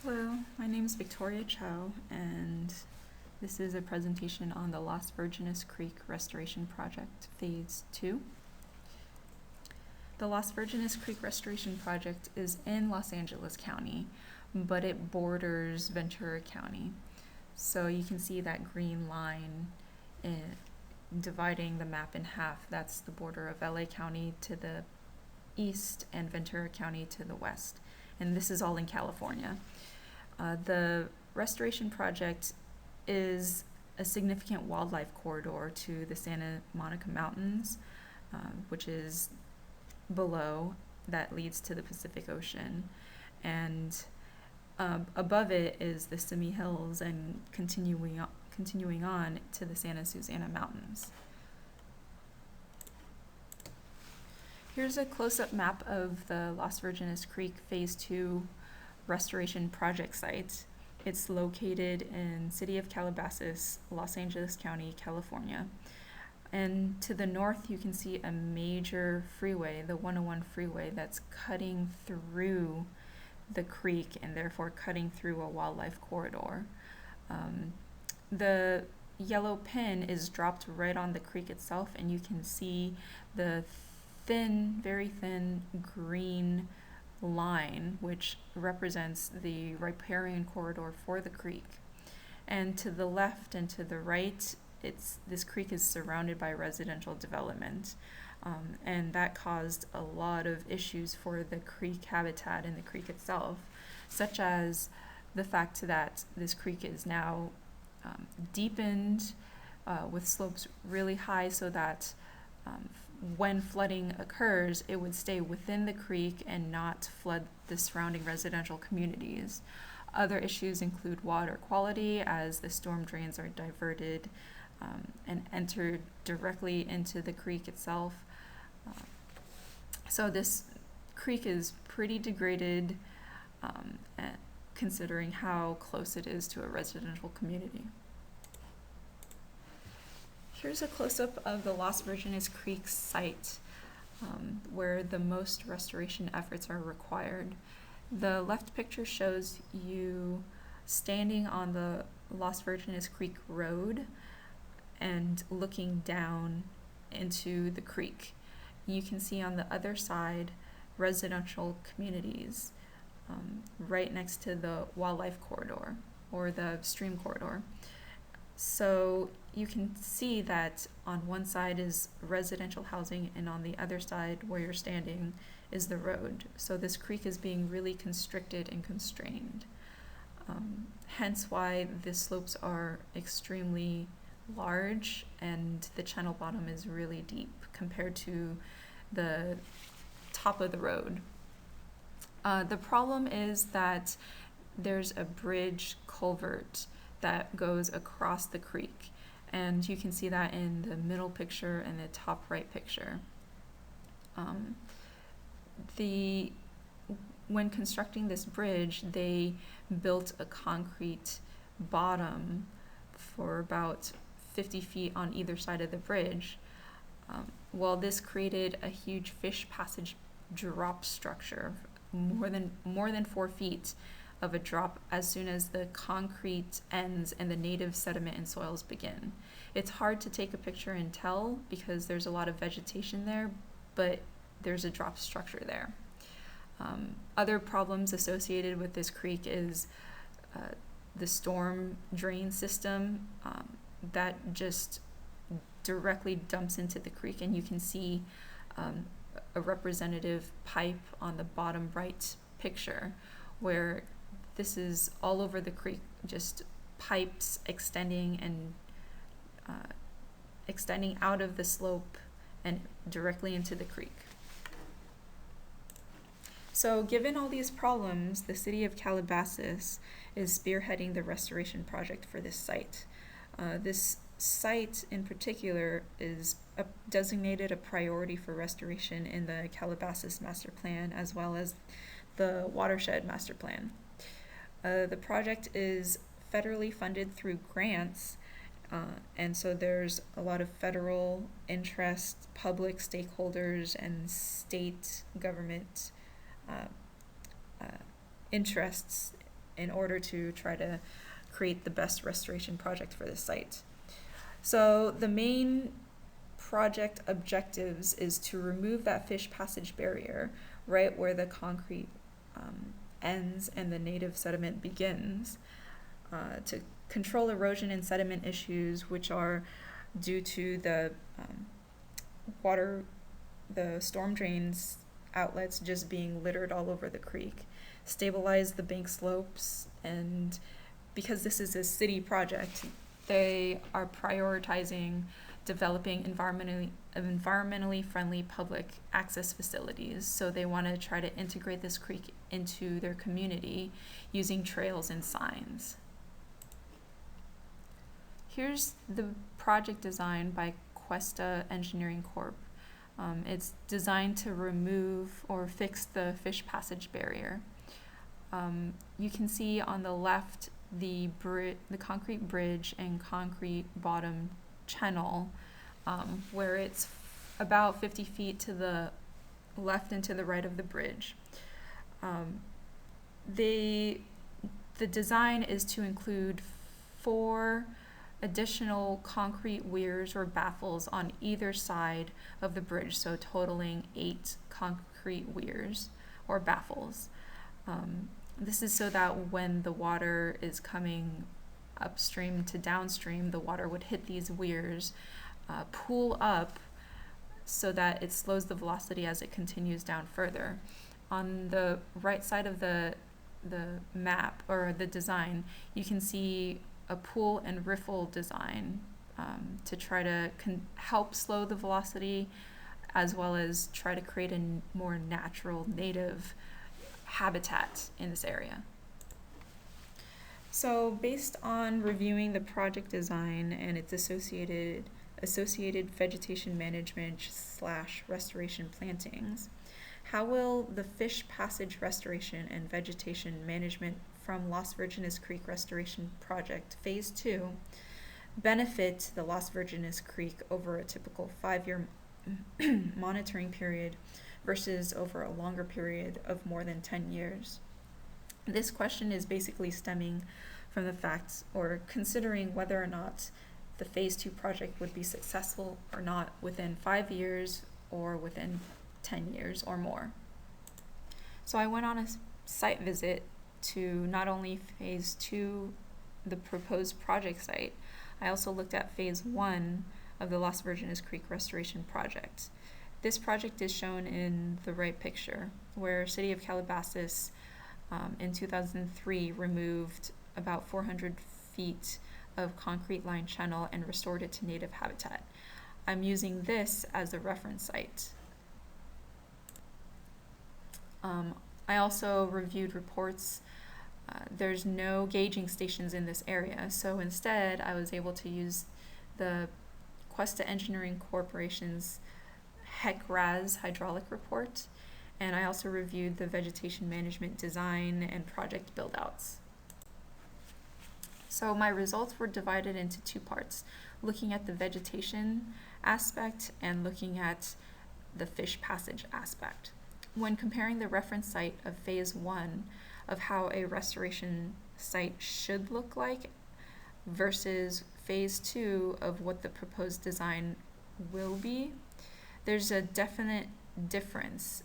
Hello, my name is Victoria Chow, and this is a presentation on the Las Virgenes Creek Restoration Project, Phase 2. The Las Virgenes Creek Restoration Project is in Los Angeles County, but it borders Ventura County. So you can see that green line dividing the map in half. That's the border of LA County to the east and Ventura County to the west. And this is all in California. The restoration project is a significant wildlife corridor to the Santa Monica Mountains, which is below, that leads to the Pacific Ocean. And above it is the Simi Hills and continuing on to the Santa Susana Mountains. Here's a close-up map of the Las Virgenes Creek Phase 2 restoration project site. It's located in City of Calabasas, Los Angeles County, California. And to the north, you can see a major freeway, the 101 freeway, that's cutting through the creek and therefore cutting through a wildlife corridor. The yellow pin is dropped right on the creek itself, and you can see the thin, very thin this line, which represents the riparian corridor for the creek. And to the left and to the right, this creek is surrounded by residential development, and that caused a lot of issues for the creek habitat and the creek itself, such as the fact that this creek is now deepened with slopes really high, so that when flooding occurs, it would stay within the creek and not flood the surrounding residential communities. Other issues include water quality, as the storm drains are diverted and enter directly into the creek itself. So this creek is pretty degraded, considering how close it is to a residential community. Here's a close-up of the Las Virgenes Creek site, where the most restoration efforts are required. The left picture shows you standing on the Las Virgenes Creek Road and looking down into the creek. You can see on the other side residential communities right next to the wildlife corridor or the stream corridor. So you can see that on one side is residential housing, and on the other side where you're standing is the road. So this creek is being really constricted and constrained. Hence why the slopes are extremely large and the channel bottom is really deep compared to the top of the road. The problem is that there's a bridge culvert that goes across the creek, and you can see that in the middle picture and the top right picture. When constructing this bridge, they built a concrete bottom for about 50 feet on either side of the bridge. Well, this created a huge fish passage drop structure, more than 4 feet of a drop as soon as the concrete ends and the native sediment and soils begin. It's hard to take a picture and tell because there's a lot of vegetation there, but there's a drop structure there. Other problems associated with this creek is the storm drain system that just directly dumps into the creek, and you can see a representative pipe on the bottom right picture where this is all over the creek, just pipes extending out of the slope and directly into the creek. So given all these problems, the City of Calabasas is spearheading the restoration project for this site. This site in particular is designated a priority for restoration in the Calabasas Master Plan as well as the Watershed Master Plan. The project is federally funded through grants, and so there's a lot of federal interest, public stakeholders, and state government interests in order to try to create the best restoration project for this site. So the main project objectives is to remove that fish passage barrier right where the concrete ends and the native sediment begins, to control erosion and sediment issues, which are due to the the storm drains outlets just being littered all over the creek, stabilize the bank slopes, and because this is a city project, they are prioritizing developing environmentally friendly public access facilities. So they want to try to integrate this creek into their community using trails and signs. Here's the project design by Cuesta Engineering Corp. It's designed to remove or fix the fish passage barrier. You can see on the left the concrete bridge and concrete bottom channel, where it's about 50 feet to the left and to the right of the bridge. The design is to include 4 additional concrete weirs or baffles on either side of the bridge, so totaling 8 concrete weirs or baffles. This is so that when the water is coming upstream to downstream, the water would hit these weirs, pool up so that it slows the velocity as it continues down further. On the right side of the map or the design, you can see a pool and riffle design to try to help slow the velocity, as well as try to create a more natural native habitat in this area. So based on reviewing the project design and its associated vegetation management / restoration plantings, how will the fish passage restoration and vegetation management from Las Virgenes Creek Restoration Project Phase 2 benefit the Las Virgenes Creek over a typical 5-year monitoring period versus over a longer period of more than 10 years? This question is basically stemming from the facts or considering whether or not the Phase 2 project would be successful or not within 5 years or within 10 years or more. So I went on a site visit to not only Phase 2, the proposed project site, I also looked at Phase 1 of the Las Virgenes Creek Restoration Project. This project is shown in the right picture, where City of Calabasas in 2003 removed about 400 feet of concrete lined channel and restored it to native habitat. I'm using this as a reference site. I also reviewed reports. There's no gauging stations in this area, so instead I was able to use the Cuesta Engineering Corporation's HEC-RAS hydraulic report, and I also reviewed the vegetation management design and project build-outs. So my results were divided into 2 parts, looking at the vegetation aspect and looking at the fish passage aspect. When comparing the reference site of Phase 1 of how a restoration site should look like versus Phase 2 of what the proposed design will be, there's a definite difference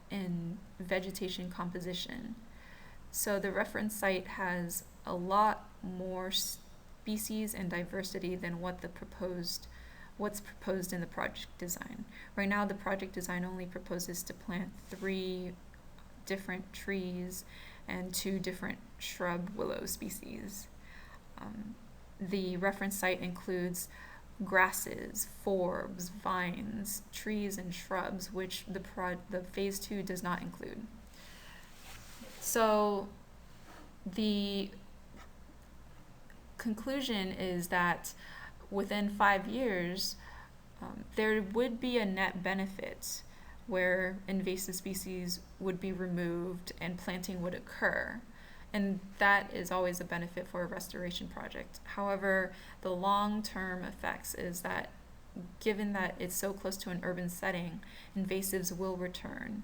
in vegetation composition. So the reference site has a lot more species and diversity than what's proposed in the project design. Right now, the project design only proposes to plant 3 different trees and 2 different shrub willow species. The reference site includes grasses, forbs, vines, trees, and shrubs, which the Phase 2 does not include. So the conclusion is that within 5 years, there would be a net benefit where invasive species would be removed and planting would occur. And that is always a benefit for a restoration project. However, the long-term effects is that given that it's so close to an urban setting, invasives will return.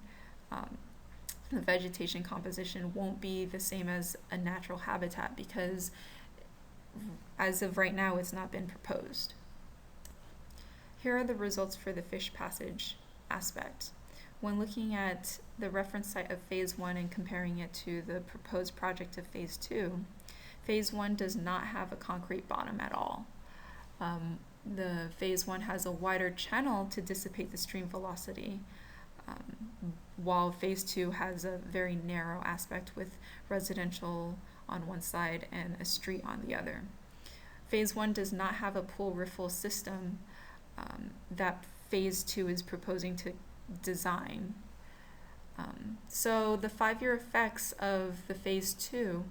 the vegetation composition won't be the same as a natural habitat because as of right now it's not been proposed. Here are the results for the fish passage aspect. When looking at the reference site of Phase 1 and comparing it to the proposed project of Phase 2, Phase 1 does not have a concrete bottom at all. The Phase 1 has a wider channel to dissipate the stream velocity, while Phase 2 has a very narrow aspect with residential on one side and a street on the other. Phase 1 does not have a pool riffle system that Phase 2 is proposing to design. So the 5-year effects of the Phase 2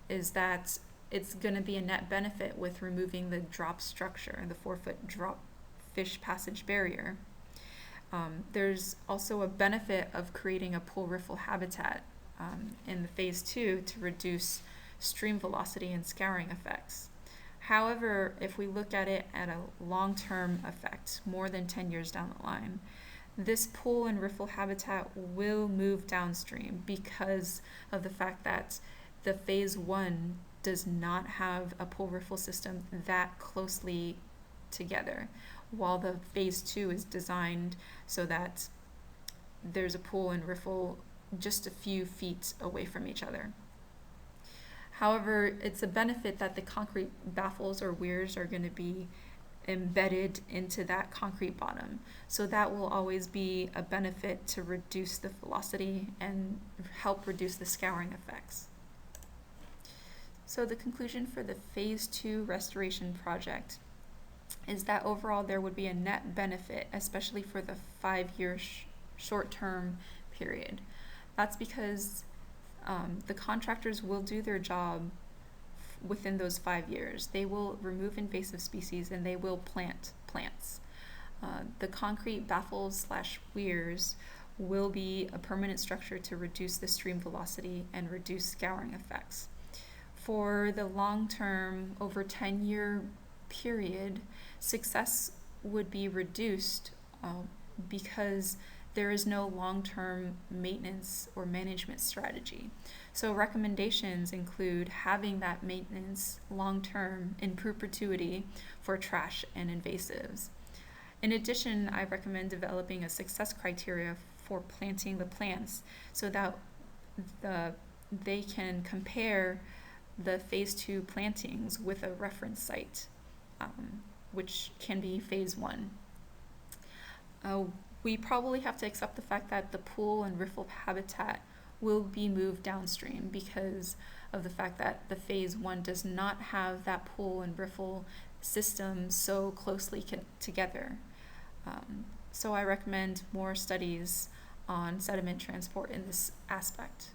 is that it's going to be a net benefit with removing the drop structure, the 4-foot drop fish passage barrier. There's also a benefit of creating a pool riffle habitat in the Phase 2 to reduce stream velocity and scouring effects. However, if we look at it at a long-term effect, more than 10 years down the line, this pool and riffle habitat will move downstream because of the fact that the Phase 1 does not have a pool riffle system that closely together, while the Phase 2 is designed so that there's a pool and riffle just a few feet away from each other. However, it's a benefit that the concrete baffles or weirs are going to be embedded into that concrete bottom. So that will always be a benefit to reduce the velocity and help reduce the scouring effects. So the conclusion for the Phase 2 restoration project is that overall there would be a net benefit, especially for the 5-year short-term period. That's because the contractors will do their job within those 5 years. They will remove invasive species and they will plant plants. The concrete baffles / weirs will be a permanent structure to reduce the stream velocity and reduce scouring effects. For the long-term, over 10-year period, success would be reduced because there is no long-term maintenance or management strategy. So recommendations include having that maintenance long-term in perpetuity for trash and invasives. In addition, I recommend developing a success criteria for planting the plants so that they can compare the Phase 2 plantings with a reference site, which can be Phase 1. We probably have to accept the fact that the pool and riffle habitat will be moved downstream because of the fact that the Phase 1 does not have that pool and riffle system so closely together. So I recommend more studies on sediment transport in this aspect.